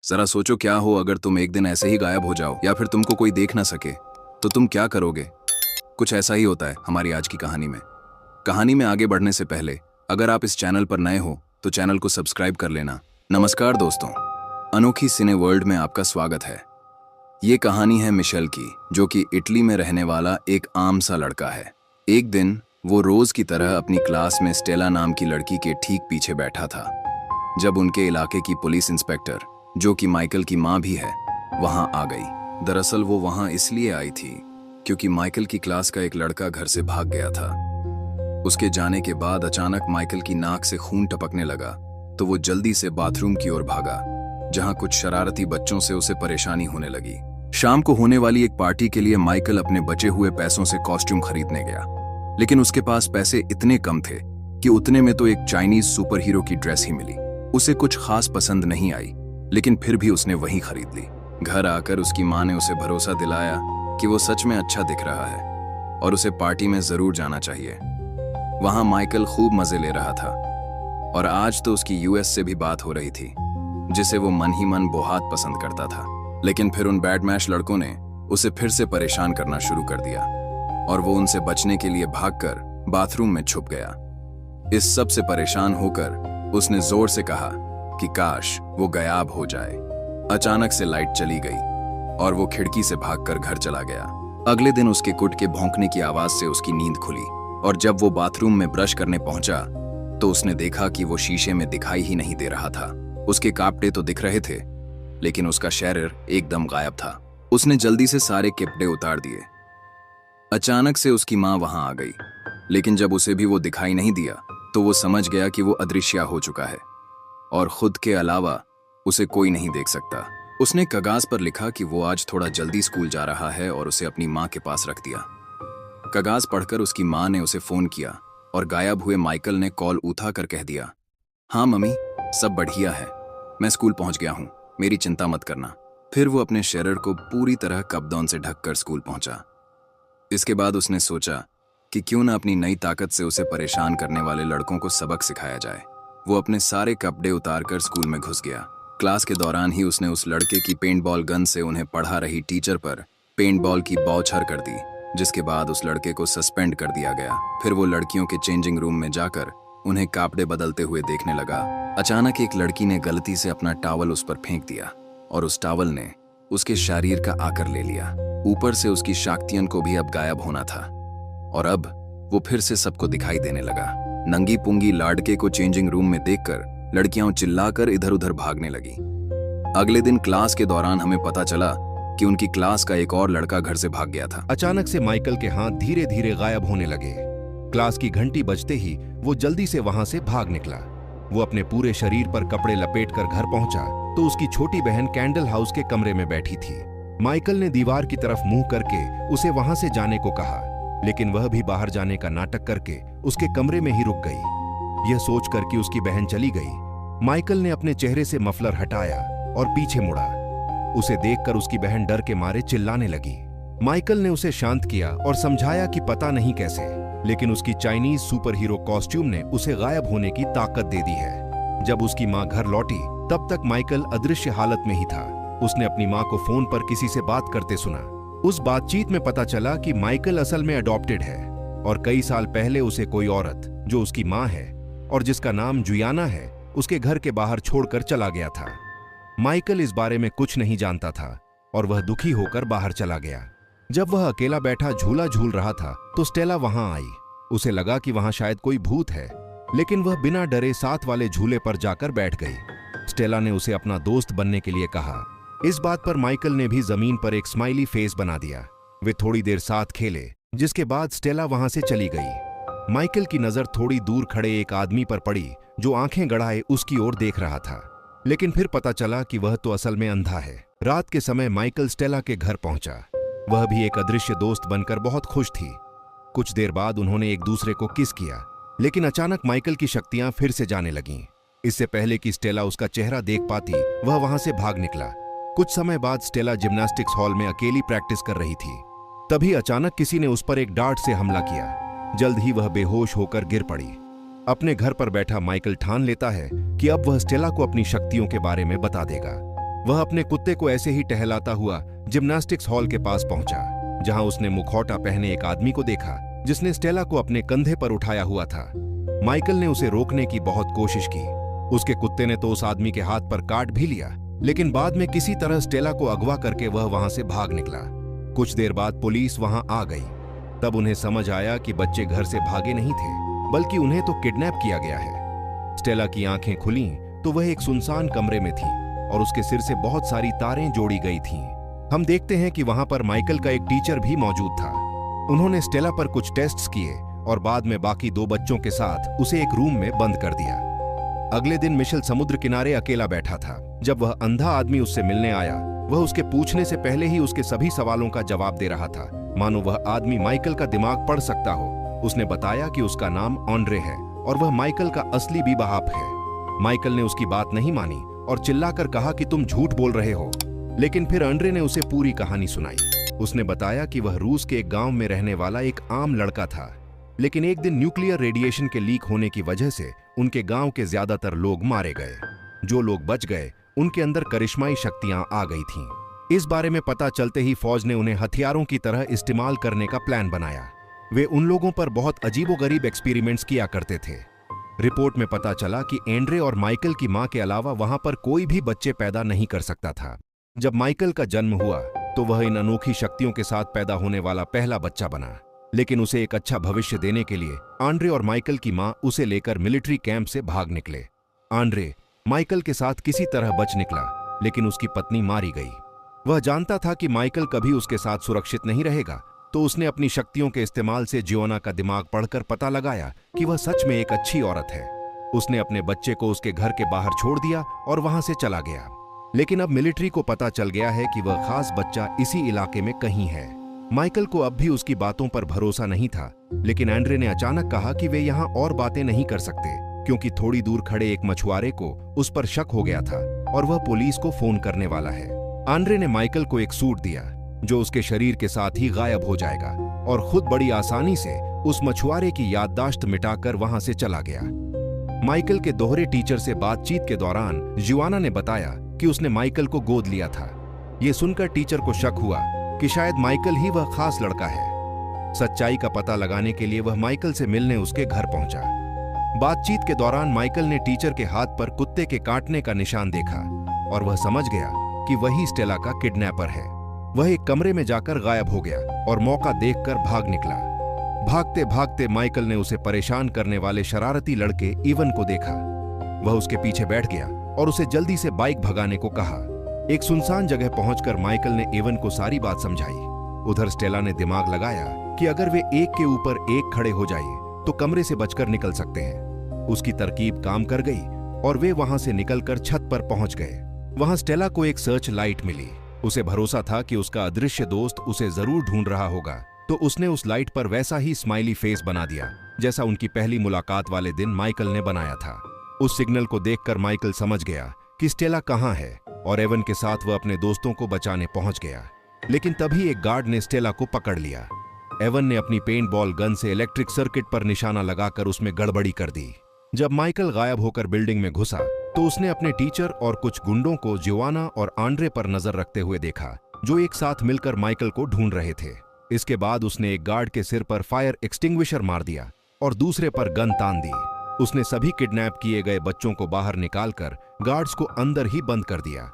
जरा सोचो क्या हो अगर तुम एक दिन ऐसे ही गायब हो जाओ या फिर तुमको कोई देख ना सके तो तुम क्या करोगे। कुछ ऐसा ही होता है हमारी आज की कहानी में। कहानी में आगे बढ़ने से पहले अगर आप इस चैनल पर नए हो तो चैनल को सब्सक्राइब कर लेना। नमस्कार दोस्तों, अनोखी सिने वर्ल्ड में आपका स्वागत है। ये कहानी है मिशेल की, जो कि इटली में रहने वाला एक आम सा लड़का है। एक दिन वो रोज की तरह अपनी क्लास में स्टेला नाम की लड़की के ठीक पीछे बैठा था जब उनके इलाके की पुलिस इंस्पेक्टर, जो कि माइकल की माँ भी है, वहां आ गई। दरअसल वो वहां इसलिए आई थी क्योंकि माइकल की क्लास का एक लड़का घर से भाग गया था। उसके जाने के बाद अचानक माइकल की नाक से खून टपकने लगा तो वो जल्दी से बाथरूम की ओर भागा, जहां कुछ शरारती बच्चों से उसे परेशानी होने लगी। शाम को होने वाली एक पार्टी के लिए माइकल अपने बचे हुए पैसों से कॉस्ट्यूम खरीदने गया, लेकिन उसके पास पैसे इतने कम थे कि उतने में तो एक चाइनीज सुपर हीरो की ड्रेस ही मिली। उसे कुछ खास पसंद नहीं आई, लेकिन फिर भी उसने वही खरीद ली। घर आकर उसकी माँ ने उसे भरोसा दिलाया कि वो सच में अच्छा दिख रहा है और उसे पार्टी में जरूर जाना चाहिए। वहां माइकल खूब मजे ले रहा था और आज तो उसकी यूएस से भी बात हो रही थी, जिसे वो मन ही मन बहुत पसंद करता था। लेकिन फिर उन बैडमैश लड़कों ने उसे फिर से परेशान करना शुरू कर दिया और वो उनसे बचने के लिए भागकर बाथरूम में छुप गया। इस सब से परेशान होकर उसने जोर से कहा कि काश वो गायब हो जाए। अचानक से लाइट चली गई और वो खिड़की से भागकर घर चला गया। अगले दिन उसके कुट के भौंकने की आवाज से उसकी नींद खुली और जब वो बाथरूम में ब्रश करने पहुंचा तो उसने देखा कि वो शीशे में दिखाई ही नहीं दे रहा था। उसके कापड़े तो दिख रहे थे, लेकिन उसका शरीर एकदम गायब था। उसने जल्दी से सारे कपड़े उतार दिए। अचानक से उसकी माँ वहां आ गई, लेकिन जब उसे भी वो दिखाई नहीं दिया तो वो समझ गया कि वो अदृश्य हो चुका है और खुद के अलावा उसे कोई नहीं देख सकता। उसने कागज पर लिखा कि वो आज थोड़ा जल्दी स्कूल जा रहा है और उसे अपनी माँ के पास रख दिया। कागज पढ़कर उसकी माँ ने उसे फोन किया और गायब हुए माइकल ने कॉल उठाकर कह दिया, हाँ मम्मी, सब बढ़िया है, मैं स्कूल पहुंच गया हूं, मेरी चिंता मत करना। फिर वो अपने शरीर को पूरी तरह कपड़ों से ढककर स्कूल पहुंचा। इसके बाद उसने सोचा कि क्यों ना अपनी नई ताकत से उसे परेशान करने वाले लड़कों को सबक सिखाया जाए। वो अपने सारे कपड़े उतारकर स्कूल में घुस गया। क्लास के दौरान ही उसने उस लड़के की पेंटबॉल गन से उन्हें पढ़ा रही टीचर पर पेंटबॉल की बौछार कर दी, जिसके बाद उस लड़के को सस्पेंड कर दिया गया। फिर वो लड़कियों के चेंजिंग रूम में जाकर उन्हें कपड़े बदलते हुए देखने लगा। अचानक एक लड़की ने गलती से अपना टॉवल उस पर फेंक दिया और उस टॉवल ने उसके शरीर का आकर ले लिया। ऊपर से उसकी शक्तियां को भी अब गायब होना था और अब वो फिर से सबको दिखाई देने लगा। नंगी पुंगी लाड़के को चेंजिंग रूम में देखकर लड़कियां चिल्लाकर इधर उधर भागने लगी। अगले दिन क्लास के दौरान हमें पता चला कि उनकी क्लास का एक और लड़का घर से भाग गया था। अचानक से माइकल के हाथ धीरे धीरे गायब होने लगे। क्लास की घंटी बजते ही वो जल्दी से वहां से भाग निकला। वो अपने पूरे शरीर पर कपड़े लपेटकर घर पहुंचा तो उसकी छोटी बहन कैंडल हाउस के कमरे में बैठी थी। माइकल ने दीवार की तरफ मुंह करके उसे वहां से जाने को कहा, लेकिन वह भी बाहर जाने का नाटक करके उसके कमरे में ही रुक गई। यह सोचकर कि उसकी बहन चली गई, माइकल ने अपने चेहरे से मफलर हटाया और पीछे मुड़ा। उसे देखकर उसकी बहन डर के मारे चिल्लाने लगी। माइकल ने उसे शांत किया और समझाया कि पता नहीं कैसे, लेकिन उसकी चाइनीज सुपर हीरो कॉस्ट्यूम ने उसे गायब होने की ताकत दे दी है। जब उसकी माँ घर लौटी तब तक माइकल अदृश्य हालत में ही था। उसने अपनी माँ को फोन पर किसी से बात करते सुना। उस बातचीत में पता चला कि माइकल असल में अडॉप्टेड है और कई साल पहले उसे कोई औरत, जो उसकी माँ है और जिसका नाम जुयाना है, उसके घर के बाहर छोड़कर चला गया था। माइकल इस बारे में कुछ नहीं जानता था और वह दुखी होकर बाहर चला गया। जब वह अकेला बैठा झूला झूल रहा था तो स्टेला वहां आई। उसे लगा कि वहां शायद कोई भूत है, लेकिन वह बिना डरे साथ वाले झूले पर जाकर बैठ गई। स्टेला ने उसे अपना दोस्त बनने के लिए कहा। इस बात पर माइकल ने भी जमीन पर एक स्माइली फेस बना दिया। वे थोड़ी देर साथ खेले, जिसके बाद स्टेला वहां से चली गई। माइकल की नजर थोड़ी दूर खड़े एक आदमी पर पड़ी जो आंखें गड़ाए उसकी ओर देख रहा था, लेकिन फिर पता चला कि वह तो असल में अंधा है। रात के समय माइकल स्टेला के घर पहुंचा। वह भी एक अदृश्य दोस्त बनकर बहुत खुश थी। कुछ देर बाद उन्होंने एक दूसरे को किस किया, लेकिन अचानक माइकल की शक्तियां फिर से जाने लगीं। इससे पहले कि स्टेला उसका चेहरा देख पाती, वह वहां से भाग निकला। कुछ समय बाद स्टेला जिम्नास्टिक्स हॉल में अकेली प्रैक्टिस कर रही थी। तभी अचानक किसी ने उस पर एक डार्ट से हमला किया। जल्द ही वह बेहोश होकर गिर पड़ी। अपने घर पर बैठा माइकल ठान लेता है कि अब वह स्टेला को अपनी शक्तियों के बारे में बता देगा। वह अपने कुत्ते को ऐसे ही टहलाता हुआ जिम्नास्टिक्स हॉल के पास पहुंचा, जहां उसने मुखौटा पहने एक आदमी को देखा जिसने स्टेला को अपने कंधे पर उठाया हुआ था। माइकल ने उसे रोकने की बहुत कोशिश की। उसके कुत्ते ने तो उस आदमी के हाथ पर काट भी लिया, लेकिन बाद में किसी तरह स्टेला को अगवा करके वह वहां से भाग निकला। कुछ देर बाद पुलिस वहां आ गई। तब उन्हें समझ आया कि बच्चे घर से भागे नहीं थे, बल्कि उन्हें तो किडनैप किया गया है। स्टेला की आंखें खुलीं तो वह एक सुनसान कमरे में थी और उसके सिर से बहुत सारी तारें जोड़ी गई थीं। हम देखते हैं कि वहां पर माइकल का एक टीचर भी मौजूद था। उन्होंने स्टेला पर कुछ टेस्ट्स किए और बाद में बाकी 2 बच्चों के साथ उसे एक रूम में बंद कर दिया। अगले दिन मिशेल समुद्र किनारे अकेला बैठा था। जब वह अंधा आदमी उससे मिलने आया, वह उसके पूछने से पहले ही उसके सभी सवालों का जवाब दे रहा था, मानो वह आदमी माइकल का दिमाग पढ़ सकता हो। उसने बताया कि उसका नाम ऑन्ड्रे है और वह माइकल का असली बीबा बाप है। माइकल ने उसकी बात नहीं मानी और चिल्लाकर कहा कि तुम झूठ बोल रहे हो। लेकिन फिर ऑन्ड्रे ने उसे पूरी कहानी सुनाई। उसने बताया कि वह रूस के एक गांव में रहने वाला एक आम लड़का था, लेकिन एक दिन न्यूक्लियर रेडिएशन के लीक होने की वजह से उनके गांव के ज्यादातर लोग मारे गए। जो लोग बच गए उनके अंदर करिश्माई शक्तियां आ गई थीं। इस बारे में पता चलते ही फौज ने उन्हें हथियारों की तरह इस्तेमाल करने का प्लान बनाया। वे उन लोगों पर बहुत अजीबोगरीब एक्सपेरिमेंट्स किया करते थे। रिपोर्ट में पता चला कि एंड्रे और माइकल की मां के अलावा वहां पर कोई भी बच्चे पैदा नहीं कर सकता था। जब माइकल का जन्म हुआ तो वह इन अनोखी शक्तियों के साथ पैदा होने वाला पहला बच्चा बना, लेकिन उसे एक अच्छा भविष्य देने के लिए ऑन्ड्रे और माइकल की मां उसे लेकर मिलिट्री कैंप से भाग निकले। ऑन्ड्रे माइकल के साथ किसी तरह बच निकला, लेकिन उसकी पत्नी मारी गई। वह जानता था कि माइकल कभी उसके साथ सुरक्षित नहीं रहेगा, तो उसने अपनी शक्तियों के इस्तेमाल से जियोना का दिमाग पढ़कर पता लगाया कि वह सच में एक अच्छी औरत है। उसने अपने बच्चे को उसके घर के बाहर छोड़ दिया और वहां से चला गया। लेकिन अब मिलिट्री को पता चल गया है कि वह खास बच्चा इसी इलाके में कहीं है। माइकल को अब भी उसकी बातों पर भरोसा नहीं था, लेकिन एंड्रे ने अचानक कहा कि वे यहाँ और बातें नहीं कर सकते, क्योंकि थोड़ी दूर खड़े एक मछुआरे को उस पर शक हो गया था और वह पुलिस को फोन करने वाला है। एंड्रे ने माइकल को एक सूट दिया जो उसके शरीर के साथ ही गायब हो जाएगा, और खुद बड़ी आसानी से उस मछुआरे की याददाश्त मिटाकर वहां से चला गया। माइकल के दोहरे टीचर से बातचीत के दौरान जियोना ने बताया कि उसने माइकल को गोद लिया था। यह सुनकर टीचर को शक हुआ कि शायद माइकल ही वह खास लड़का है। सच्चाई का पता लगाने के लिए वह माइकल से मिलने उसके घर पहुंचा। बातचीत के दौरान माइकल ने टीचर के हाथ पर कुत्ते के काटने का निशान देखा और वह समझ गया कि वही स्टेला का किडनैपर है। वह एक कमरे में जाकर गायब हो गया और मौका देखकर भाग निकला। भागते भागते माइकल ने उसे परेशान करने वाले शरारती लड़के इवन को देखा। वह उसके पीछे बैठ गया और उसे जल्दी से बाइक भगाने को कहा। एक सुनसान जगह पहुंचकर माइकल ने इवन को सारी बात समझाई। उधर स्टेला ने दिमाग लगाया कि अगर वे एक के ऊपर एक खड़े हो जाए तो कमरे से बचकर निकल सकते हैं। उसकी तरकीब काम कर गई और वे वहां से निकलकर छत पर पहुंच गए। वहां स्टेला को एक सर्च लाइट मिली। उसे भरोसा था कि उसका अदृश्य दोस्त उसे जरूर ढूंढ रहा होगा, तो उसने उस लाइट पर वैसा ही स्माइली फेस बना दिया जैसा उनकी पहली मुलाकात वाले दिन माइकल ने बनाया था। उस सिग्नल को देखकर माइकल समझ गया कि स्टेला कहां है और एवन के साथ वह अपने दोस्तों को बचाने पहुंच गया। लेकिन तभी एक गार्ड ने स्टेला को पकड़ लिया। एवन ने अपनी पेंट बॉल गन से इलेक्ट्रिक सर्किट पर निशाना लगाकर उसमें गड़बड़ी कर दी। जब माइकल गायब होकर बिल्डिंग में घुसा तो उसने अपने टीचर और कुछ गुंडों को जियोना और ऑन्ड्रे पर नजर रखते हुए देखा, जो एक साथ मिलकर माइकल को ढूंढ रहे थे। इसके बाद उसने एक गार्ड के सिर पर फायर एक्सटिंग्विशर मार दिया और दूसरे पर गन तान दी। उसने सभी किडनैप किए गए बच्चों को बाहर निकालकर गार्ड्स को अंदर ही बंद कर दिया।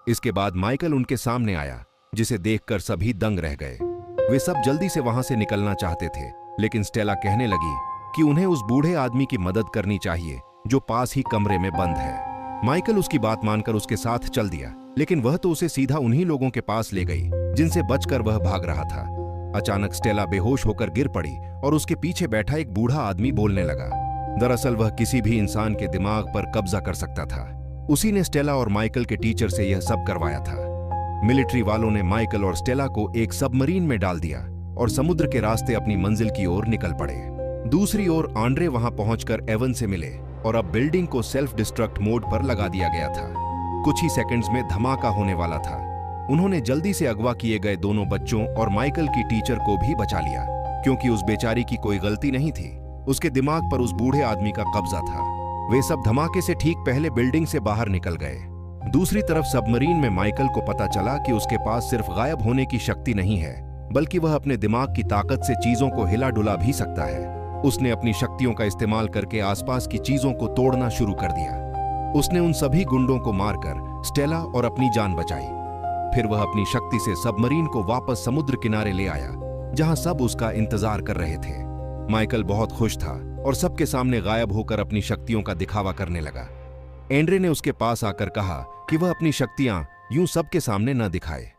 इसके बाद माइकल उनके सामने आया, जिसे देखकर सभी दंग रह गए। वे सब जल्दी से वहां से निकलना चाहते थे, लेकिन स्टेला कहने लगी कि उन्हें उस बूढ़े आदमी की मदद करनी चाहिए जो पास ही कमरे में बंद है। माइकल उसकी बात मानकर उसके साथ चल दिया, लेकिन वह तो उसे सीधा उन्हीं लोगों के पास ले गई जिनसे बचकर वह भाग रहा था। अचानक स्टेला बेहोश होकर गिर पड़ी और उसके पीछे बैठा एक बूढ़ा आदमी बोलने लगा। दरअसल वह किसी भी इंसान के दिमाग पर कब्जा कर सकता था। उसी ने स्टेला और माइकल के टीचर से यह सब करवाया था। मिलिट्री वालों ने माइकल और स्टेला को एक सबमरीन में डाल दिया और समुद्र के रास्ते अपनी मंजिल की ओर निकल पड़े। दूसरी ओर ऑन्ड्रे वहां पहुंचकर एवन से मिले और अब बिल्डिंग को सेल्फ डिस्ट्रक्ट मोड पर लगा दिया गया था। कुछ ही सेकंड्स में धमाका होने वाला था। उन्होंने जल्दी से अगवा किए गए दोनों बच्चों और माइकल की टीचर को भी बचा लिया, क्योंकि उस बेचारी की कोई गलती नहीं थी। उसके दिमाग पर उस बूढ़े आदमी का कब्जा था। वे सब धमाके से ठीक पहले बिल्डिंग से बाहर निकल गए। दूसरी तरफ सबमरीन में माइकल को पता चला कि उसके पास सिर्फ गायब होने की शक्ति नहीं है, बल्कि वह अपने दिमाग की ताकत से चीजों को हिला डुला भी सकता है। उसने अपनी शक्तियों का इस्तेमाल करके आसपास की चीजों को तोड़ना शुरू कर दिया। उसने उन सभी गुंडों को मारकर स्टेला और अपनी जान बचाई। फिर वह अपनी शक्ति से सबमरीन को वापस समुद्र किनारे ले आया, जहां सब उसका इंतजार कर रहे थे। माइकल बहुत खुश था और सबके सामने गायब होकर अपनी शक्तियों का दिखावा करने लगा। एंड्रे ने उसके पास आकर कहा कि वह अपनी शक्तियां यूं सबके सामने न दिखाए।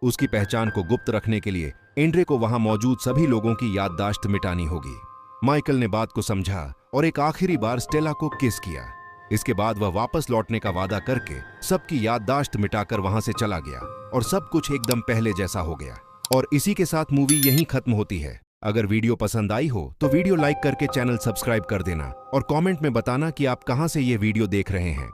उसकी पहचान को गुप्त रखने के लिए एंड्रे को वहां मौजूद सभी लोगों की याददाश्त मिटानी होगी। माइकल ने बात को समझा और एक आखिरी बार स्टेला को किस किया। इसके बाद वह वापस लौटने का वादा करके सबकी याददाश्त मिटाकर वहां से चला गया और सब कुछ एकदम पहले जैसा हो गया। और इसी के साथ मूवी यहीं खत्म होती है। अगर वीडियो पसंद आई हो तो वीडियो लाइक करके चैनल सब्सक्राइब कर देना और कमेंट में बताना कि आप कहां से ये वीडियो देख रहे हैं।